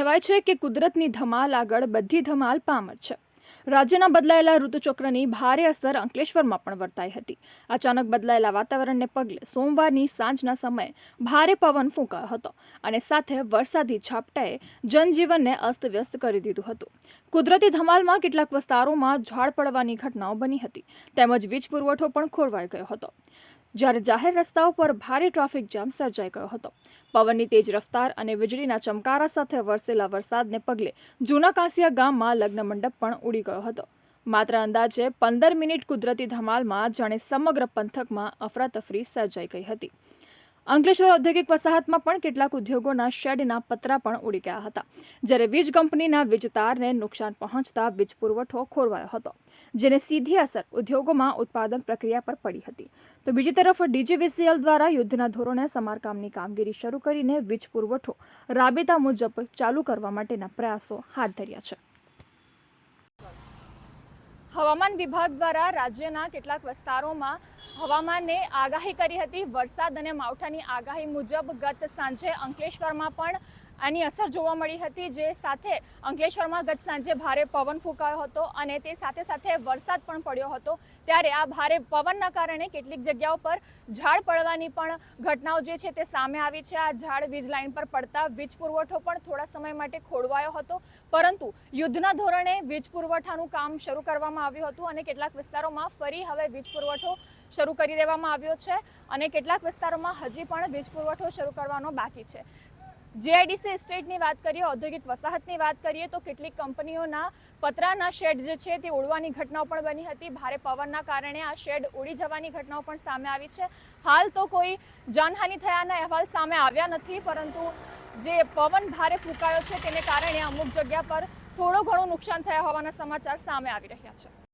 કહેવાય છે કે કુદરતની ધમાલ આગળ બધી ધમાલ પામર છે। રાજ્યના બદલાયેલા ઋતુચક્રની ભારે અસર અંકલેશ્વરમાં પણ વર્તાઈ હતી। અચાનક બદલાયેલા વાતાવરણને પગલે સોમવારની સાંજના સમયે ભારે પવન ફૂંકાયો હતો અને સાથે વરસાદી ઝાપટાએ જનજીવનને અસ્તવ્યસ્ત કરી દીધું હતું। કુદરતી ધમાલમાં કેટલાક વિસ્તારોમાં ઝાડ પડવાની ઘટનાઓ બની હતી તેમજ વીજ પુરવઠો પણ ખોરવાઈ ગયો હતો, જ્યારે જાહેર રસ્તાઓ પર ભારે ટ્રાફિક જામ સર્જાઈ ગયો હતો। પવનની તેજ રફતાર અને વીજળીના ચમકારા સાથે વરસેલા વરસાદને પગલે જૂના કાંસિયા ગામમાં લગ્ન મંડપ પણ ઉડી ગયો હતો। માત્ર અંદાજે 15 મિનિટ કુદરતી ધમાલમાં જાણે સમગ્ર પંથકમાં અફરાતફરી સર્જાઈ ગઈ હતી। અંકલેશ્વર ઔદ્યોગિક વસાહતમાં પણ કેટલાક ઉદ્યોગોના શેડના પતરા પણ ઉડી ગયા હતા, જ્યારે વીજ કંપનીના વીજ તારને નુકસાન પહોંચતા વીજ પુરવઠો ખોરવાયો હતો, જેને સીધી અસર ઉદ્યોગોમાં ઉત્પાદન પ્રક્રિયા પર પડી હતી। તો બીજી તરફ ડીજીવીસીએલ દ્વારા યુદ્ધના ધોરણે સમારકામની કામગીરી શરૂ કરીને વીજ પુરવઠો રાબેતા મુજબ ચાલુ કરવા માટેના પ્રયાસો હાથ ધર્યા છે। હવામાન વિભાગ દ્વારા રાજ્યના કેટલાક વિસ્તારોમાં હવામાનને આગાહી કરી હતી। વરસાદ અને માવઠાની આગાહી મુજબ ગત સાંજે અંકલેશ્વરમાં પણ આની અસર જોવા મળી હતી, જે સાથે અંકલેશ્વરમાં ગત સાંજે ભારે પવન ફૂંકાયો હતો અને તે સાથે સાથે વરસાદ પણ પડ્યો હતો। ત્યારે આ ભારે પવનના કારણે કેટલીક જગ્યાઓ પર ઝાડ પડવાની પણ ઘટનાઓ જે છે તે સામે આવી છે। આ ઝાડ વીજ લાઇન પર પડતા વીજ પુરવઠો પણ થોડા સમય માટે ખોરવાયો હતો, પરંતુ યુદ્ધના ધોરણે વીજ પુરવઠાનું કામ શરૂ કરવામાં આવ્યું હતું અને કેટલાક વિસ્તારોમાં ફરી હવે વીજ પુરવઠો શરૂ કરી દેવામાં આવ્યો છે અને કેટલાક વિસ્તારોમાં હજી પણ વીજ પુરવઠો શરૂ કરવાનો બાકી છે। જીઆઈડીસી એસ્ટેટની વાત કરીએ, ઔદ્યોગિક વસાહતની વાત કરીએ તો કેટલીક કંપનીઓના પતરાના શેડ જે છે તે ઉડવાની ઘટનાઓ પણ બની હતી। ભારે પવનના કારણે આ શેડ ઉડી જવાની ઘટનાઓ પણ સામે આવી છે। હાલ તો કોઈ જાનહાનિ થયાના અહેવાલ સામે આવ્યા નથી, પરંતુ જે પવન ભારે ફૂંકાયો છે તેને કારણે અમુક જગ્યા પર થોડું ઘણું નુકસાન થયા હોવાના સમાચાર સામે આવી રહ્યા છે।